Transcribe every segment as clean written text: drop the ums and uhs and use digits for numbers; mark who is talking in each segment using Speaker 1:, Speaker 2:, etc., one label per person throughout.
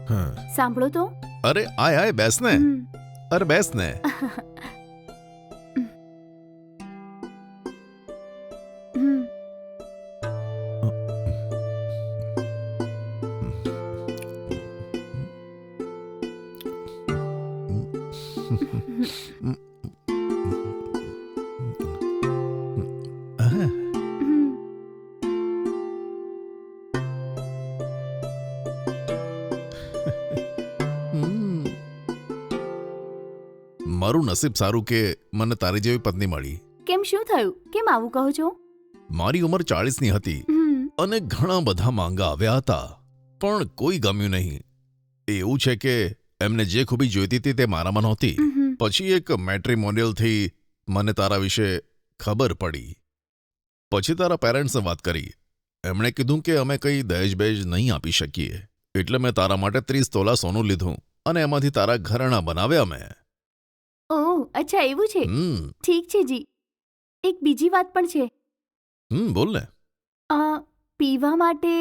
Speaker 1: હા.
Speaker 2: સાંભળો તો.
Speaker 1: અરે આય આય બેસ ને.
Speaker 2: હમ.
Speaker 1: અરે બેસ ને.
Speaker 2: હમ. હમ.
Speaker 1: મારું નસીબ સારું કે મને તારી જેવી પત્ની મળી.
Speaker 2: કેમ, શું થયું? કેમ આવું કહો છો?
Speaker 1: મારી ઉંમર 40ની હતી
Speaker 2: હમ.
Speaker 1: અને ઘણા બધા માંગા આવ્યા હતા, પણ કોઈ ગમ્યું નહીં. એવું છે કે એમને જે ખૂબી જોઈતી હતી તે મારામાં નહોતી.
Speaker 2: હમ.
Speaker 1: પછી એક મેટ્રિમોનિયલથી મને તારા વિશે ખબર પડી. પછી તારા પેરેન્ટ્સને વાત કરી. એમણે કીધું કે અમે કંઈ દહેજ બહેજ નહીં આપી શકીએ, એટલે મેં તારા માટે 30 તોલા સોનું લીધું અને એમાંથી તારા ઘરેણાં બનાવ્યા મેં.
Speaker 2: ઓહ, અચ્છા એવું છે. ઠીક છે જી. એક બીજી વાત પણ છે.
Speaker 1: બોલ ને.
Speaker 2: પીવા માટે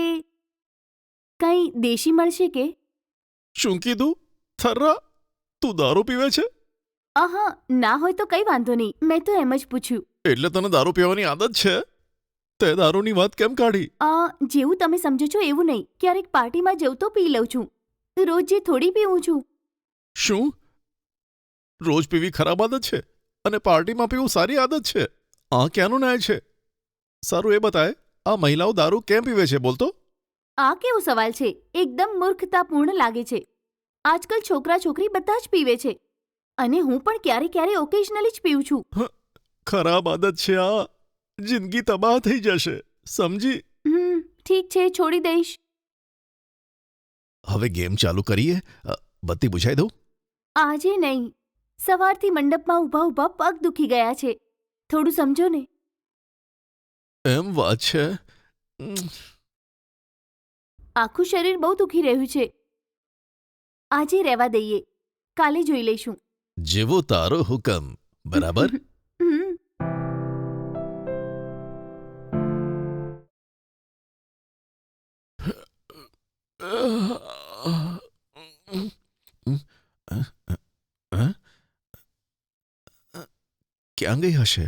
Speaker 2: કંઈ દેશી મળશે કે?
Speaker 1: શું કીધું? થર્રા, તું દારૂ પીવે છે?
Speaker 2: હા, ના હોય તો કંઈ વાંધો નહીં, મેં તો એમ જ પૂછ્યું.
Speaker 1: એટલે તને દારૂ પીવાની આદત છે? તે દારૂની વાત કેમ કાઢી?
Speaker 2: જેવું તમે સમજો છો એવું નહીં. ક્યારેક પાર્ટીમાં જઉં તો પી લઉં છું. રોજ જે થોડી પીવું છું.
Speaker 1: શું? રોજ પીવી ખરાબ આદત છે અને પાર્ટીમાં પીવું સારી આદત છે? આ ક્યાંનો ન્યાય છે? સારું એ બતાય, આ મહિલાઓ દારૂ કેમ પીવે છે બોલતો?
Speaker 2: આ કેવો સવાલ છે? એકદમ મૂર્ખતાપૂર્ણ લાગે છે. આજકાલ છોકરા છોકરી બધા જ પીવે છે અને હું પણ ક્યારે ક્યારે ઓકેશનલી જ પીઉં છું.
Speaker 1: ખરાબ આદત છે આ. જિંદગી તબાહ થઈ જશે, સમજી?
Speaker 2: ઠીક છે, છોડી દઈશ.
Speaker 1: હવે ગેમ ચાલુ કરીએ. બત્તી બુઝાઈ દઉં?
Speaker 2: આજે નહીં. સવારથી મંડપમાં ઊભા ઊભા પગ દુખી ગયા છે. થોડું સમજો ને.
Speaker 1: એમ વાત છે.
Speaker 2: આખું શરીર બહુ દુખી રહ્યું છે. આજે રહેવા દઈએ, કાલે જોઈ લઈશું.
Speaker 1: જેવો તારો હુકમ. બરાબર. ક્યાં ગઈ હશે?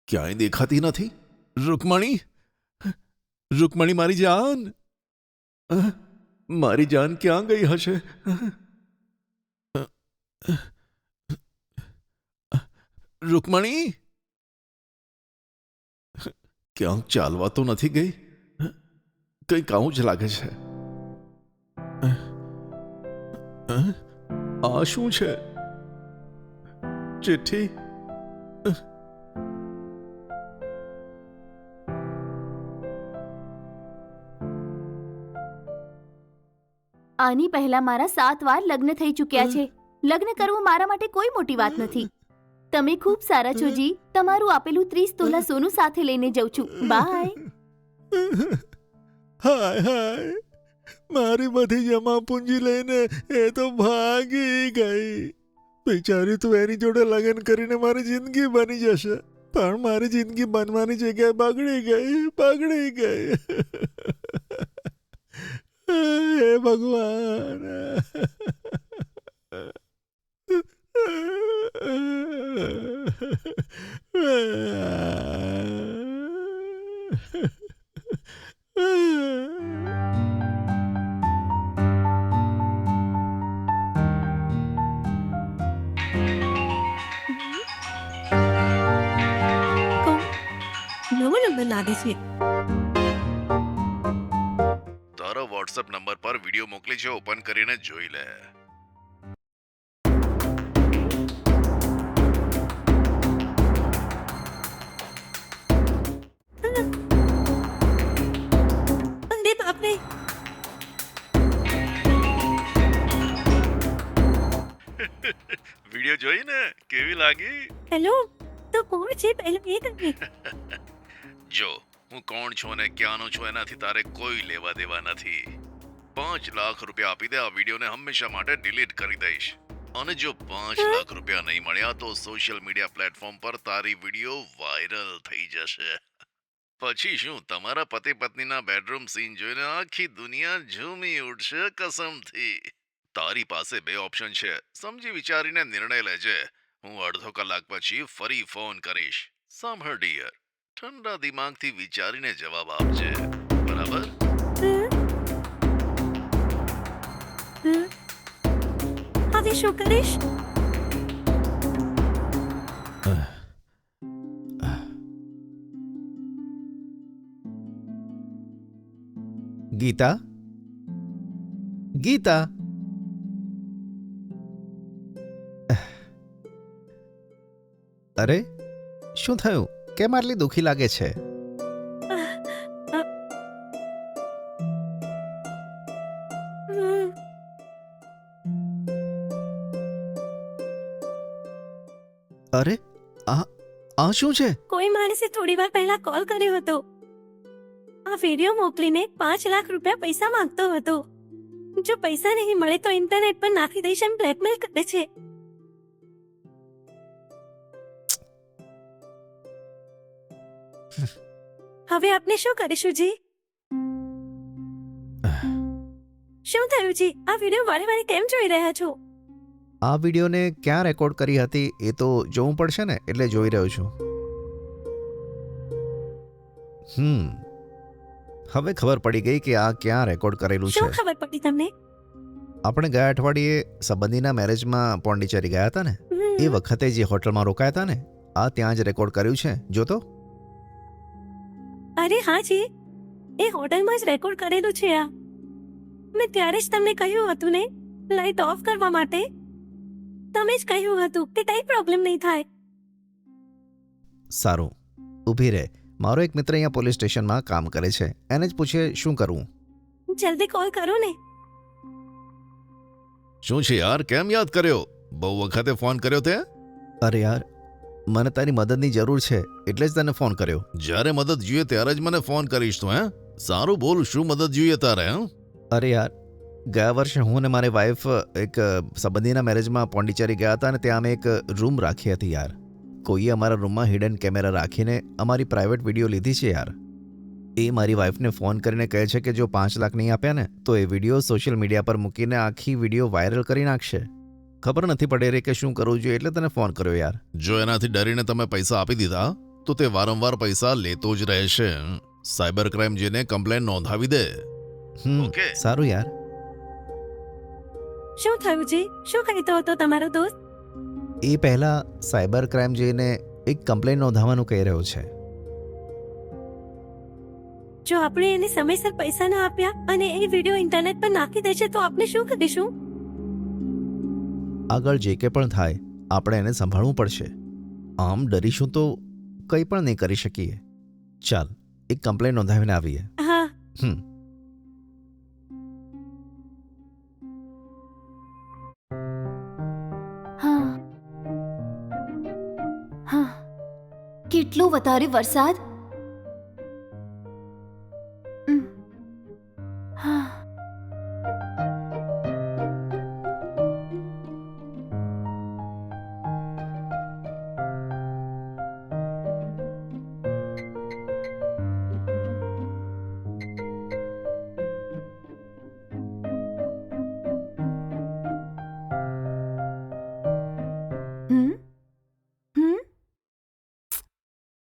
Speaker 1: ક્યાંય દેખાતી નથી. રૂકમણી, રૂકમણી મારી જાન, મારી જાન ક્યાં ગઈ હશે? રૂકમણી, ક્યાંક ચાલવા તો નથી ગઈ? કંઈક આવું જ લાગે છે. આ શું છે? ચિઠ્ઠી.
Speaker 2: આની પહેલા મારા 7 વાર લગ્ન થઈ ચૂક્યા છે. લગ્ન કરવું મારા માટે કોઈ મોટી વાત નથી. તમે ખૂબ સારા છો જી. તમારું આપેલું 30 તોલા સોનું સાથે લઈને જઉં છું. બાય.
Speaker 1: હાય હાય, મારી બધી જમા પૂંજી લઈને એ તો ભાગી ગઈ. બિચારી તું એની જોડે લગ્ન કરીને મારી જિંદગી બની જશે, પણ મારી જિંદગી બનવાની જગ્યાએ બગડી ગઈ. હે ભગવાન.
Speaker 3: નવો નંબર લાગે છે.
Speaker 1: તારો વોટ્સએપ નંબર પર વિડિયો મોકલી છે, ઓપન કરીને જોઈ લે.
Speaker 3: અરે બાપરે.
Speaker 1: વિડિયો જોઈને કેવી લાગી?
Speaker 3: હેલો, તો કોણ છે પહેલું એ કહે.
Speaker 1: જો હું કોણ છું અને ક્યાંનો છું એનાથી તારે કોઈ લેવા દેવા નથી. 5 લાખ રૂપિયા આપી દે, આ વિડિયોને હંમેશા માટે ડિલીટ કરી દઈશ. અને જો 5 લાખ રૂપિયા નહીં મળ્યા તો સોશિયલ મીડિયા પ્લેટફોર્મ પર તારી વિડિયો વાયરલ થઈ જશે. પછી શું તમારા પતિ પત્નીના બેડરૂમ સીન જોઈને આખી દુનિયા ઝૂમી ઉઠશે કસમથી. તારી પાસે બે ઓપ્શન છે, સમજી વિચારીને નિર્ણય લેજે. હું અડધો કલાક પછી ફરી ફોન કરીશ. સાંભળ ડિયર, ઠંડા દિમાગથી વિચારીને જવાબ આપજે, બરાબર?
Speaker 3: હવે શું કરીશ?
Speaker 4: ગીતા, ગીતા, અરે શું થયું? કેમ આટલી દુખી લાગે છે? અરે આ આ શું છે?
Speaker 3: કોઈ માણસે થોડી વાર પહેલા કોલ કર્યો હતો. આ વિડીયો મોકલીને 5 લાખ રૂપિયા પૈસા માંગતો હતો. જો પૈસા નહીં મળે તો ઇન્ટરનેટ પર નાખી દઈશ એમ બ્લેકમેલ કરે છે. હવે આપણે શું કરીશું જી? શું થયું જી? આ વિડીયો વારે વારે કેમ જોઈ રહ્યા છો?
Speaker 4: આ વિડીયોને ક્યાં રેકોર્ડ કરી હતી એ તો જોવું પડશે ને, એટલે જોઈ રહ્યો છું. હવે ખબર પડી ગઈ કે આ ક્યાં રેકોર્ડ કરેલું છે.
Speaker 3: શું ખબર પડી તમને?
Speaker 4: આપણે ગયા અઠવાડિયે સંબંધીના મેરેજમાં પોંડિચેરી ગયા હતા ને, એ વખતે જે હોટલમાં રોકાયા હતા ને, આ ત્યાં જ રેકોર્ડ કર્યું છે. જોતો.
Speaker 3: અરે હા જી, એ હોટલમાં જ રેકોર્ડ કરેલું છે આ. મેં ત્યારે જ તમને કહ્યું હતું ને લાઈટ ઓફ કરવા માટે. તમે જ કહ્યું હતું કે કઈ પ્રોબ્લેમ નહીં થાય.
Speaker 4: સારું, ઊભી રહે. મારો એક મિત્ર અહીંયા પોલીસ સ્ટેશનમાં કામ કરે છે, એને જ પૂછે શું કરવું.
Speaker 3: જલ્દી કોલ કરો ને.
Speaker 1: શું છે યાર, કેમ યાદ કર્યો? બહુ વખતે ફોન કર્યો તે?
Speaker 4: અરે યાર, મને તારી મદદની જરૂર છે એટલે જ તને ફોન કર્યો.
Speaker 1: જ્યારે મદદ જોઈએ ત્યારે જ મને ફોન કરીશ તું, હે? સારું બોલ, શું મદદ જોઈએ તારે?
Speaker 4: અરે યાર, ગયા વર્ષે હું અને મારી વાઈફ એક સંબંધીના મેરેજમાં પોંડિચેરી ગયા હતા અને ત્યાં અમે એક રૂમ રાખી હતી યાર. કોઈએ અમારા રૂમમાં હિડન કેમેરા રાખીને અમારી પ્રાઇવેટ વિડીયો લીધી છે યાર. એ મારી વાઈફને ફોન કરીને કહે છે કે જો 5 લાખ નહીં આપ્યા ને તો એ વિડીયો સોશિયલ મીડિયા પર મૂકીને આખી વિડીયો વાયરલ કરી નાખશે. ખબર નથી પડી રહી કે શું કરવું જોઈએ, એટલે તને ફોન કર્યો યાર.
Speaker 1: જો એનાથી ડરીને તમે પૈસા આપી દીધા તો તે વારંવાર પૈસા લેતો જ રહેશે. સાયબર ક્રાઇમ જઈને કમ્પ્લેન નોંધાવી દે. ઓકે.
Speaker 4: સારું યાર.
Speaker 3: શું થયું જી? શું કહેતો હતો તમારો દોસ્ત?
Speaker 4: એ પહેલા સાયબર ક્રાઇમ જઈને એક કમ્પ્લેન નોંધાવવાનું કહી રહ્યો છે.
Speaker 3: જો આપણે એને સમયસર પૈસા ના આપ્યા અને એ વિડીયો ઇન્ટરનેટ પર નાખી દેશે તો આપણે શું કરીશું?
Speaker 4: આગળ જે કે પણ થાય આપણે એને સંભાળવું પડશે. આમ ડરીશું તો કંઈ પણ નહીં કરી શકીએ. ચાલ એક કમ્પ્લેન નોંધાવીને આવીએ.
Speaker 3: હા.
Speaker 2: હા હા, કેટલો વધારે વરસાદ. હા.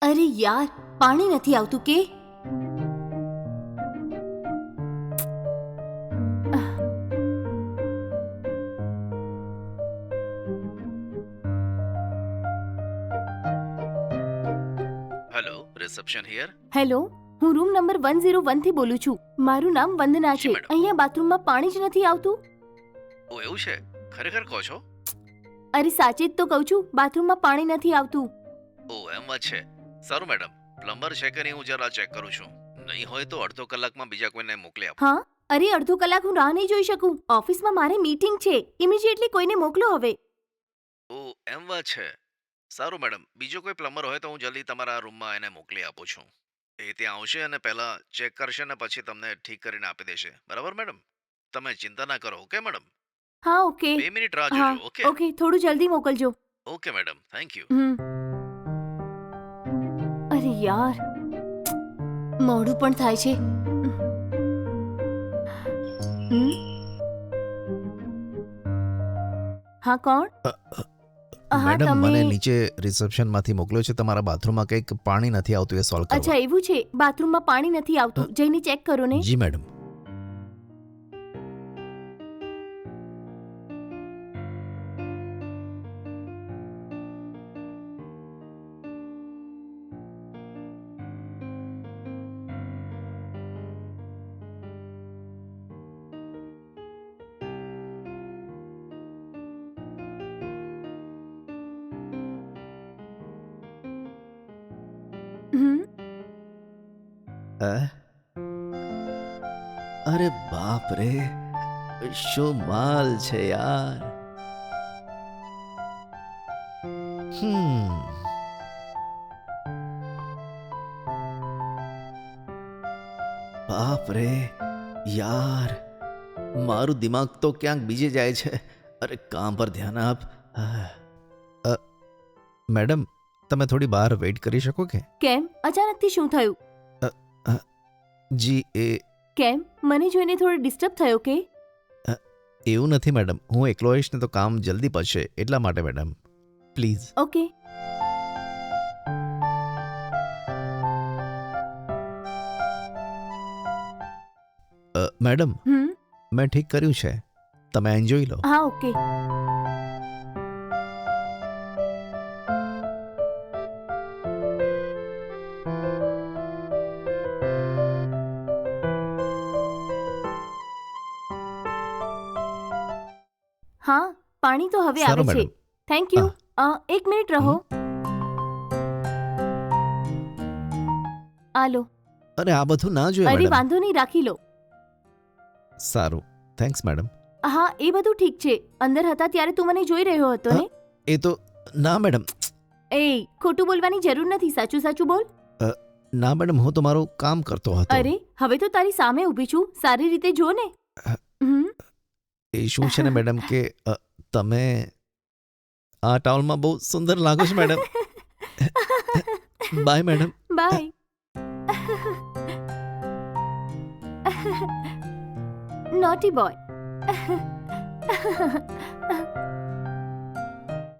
Speaker 2: અરે યાર, પાણી નથી આવતું કે?
Speaker 1: Hello, reception here.
Speaker 2: હેલો, હું રૂમ નંબર 101 થી બોલું છું. મારું નામ વંદના
Speaker 1: જી,
Speaker 2: છે.
Speaker 1: મેડમ.
Speaker 2: અહીંયા બાથરૂમમાં પાણી જ નથી આવતું.
Speaker 1: ઓ એવું છે? ખરેખર કહો છો?
Speaker 2: અરે સાચે જ તો કહું છું, બાથરૂમમાં પાણી નથી આવતું.
Speaker 1: ઓ એમ વાત છે. સારું મેડમ, પ્લમ્બર છે કે નહીં હું જરા ચેક કરું છું. નહીં હોય તો અડધો કલાકમાં બીજા કોઈને મોકલી આપો.
Speaker 2: હા, અરે અડધો કલાક હું રાહ નહીં જોઈ શકું. ઓફિસમાં મારે મીટિંગ છે. ઇમિડિયેટલી કોઈને મોકલો હવે.
Speaker 1: ઓ એમ વાત છે. સારું મેડમ, બીજો કોઈ પ્લમ્બર હોય તો હું જલ્દી તમારા રૂમમાં એને મોકલી આપું છું. એ ત્યાં આવશે અને પહેલા ચેક કરશે ને પછી તમને ઠીક કરીને આપી દેશે. બરાબર મેડમ? તમે ચિંતા ના કરો. Okay madam?
Speaker 2: હા, ઓકે.
Speaker 1: 2 મિનિટ રાહ
Speaker 2: હા,
Speaker 1: જોજો. ઓકે?
Speaker 2: ઓકે, થોડું જલ્દી મોકલજો.
Speaker 1: Okay madam, thank you.
Speaker 2: અરે યાર. મોડું પણ થાય છે. હમ? હા, કોણ? હા,
Speaker 4: મેડમ
Speaker 2: તમે-
Speaker 4: મને નીચે રિસેપ્શનમાંથી મોકલ્યો છે તમારા બાથરૂમમાં કંઈક પાણી નથી આવતું એ સોલ્વ
Speaker 2: અચ્છા,
Speaker 4: કરવા.
Speaker 2: એવું છે. બાથરૂમમાં પાણી નથી આવતું, જઈને ચેક કરો ને.
Speaker 4: જી મેડમ.
Speaker 2: હમ?
Speaker 4: અરે બાપ રે, શું માલ છે યાર. બાપ રે યાર, મારું દિમાગ તો ક્યાંક બીજે જાય છે. અરે કામ પર ધ્યાન આપ. મેડમ, તમે થોડી બહાર વેઇટ કરી શકો કે?
Speaker 2: કેમ? અચાનકથી શું થયું?
Speaker 4: જી એ
Speaker 2: કેમ? મને જોઈને થોડો ડિસ્ટર્બ થયો કે?
Speaker 4: એવું નથી મેડમ, હું એકલો આવીશ ને તો કામ જલ્દી પતશે એટલા માટે મેડમ, પ્લીઝ.
Speaker 2: ઓકે.
Speaker 4: મેડમ,
Speaker 2: હમ?
Speaker 4: મેં ઠીક કર્યું છે, તમે એન્જોય લો.
Speaker 2: હા, ઓકે. હા, પાણી તો હવે
Speaker 4: સારું,
Speaker 2: આવે છે.
Speaker 4: મેડમ.
Speaker 2: Thank you. એક મિનિટ રહો. આ લો.
Speaker 4: અરે આ બધું ના જોઈએ
Speaker 2: અરે
Speaker 4: મેડમ.
Speaker 2: વાંધો નહીં, રાખી લો.
Speaker 4: સારું, થેન્ક્સ મેડમ.
Speaker 2: હા, એ બધું ઠીક છે. અંદર હતા ત્યારે તું મને જોઈ રહ્યો હતો ને?
Speaker 4: એ તો ના મેડમ.
Speaker 2: એ ખોટું બોલવાની જરૂર નથી, સાચું સાચું બોલ.
Speaker 4: ના મેડમ, હું તો મારું કામ કરતો હતો.
Speaker 2: અરે, હવે તો તારી સામે ઊભી છું, સારી રીતે જો ને. હમ?
Speaker 4: એ શું છે ને મેડમ કે તમે આ ટાઉનમાં બહુ સુંદર લાગો છો madam. Bye madam.
Speaker 2: Bye. Naughty boy.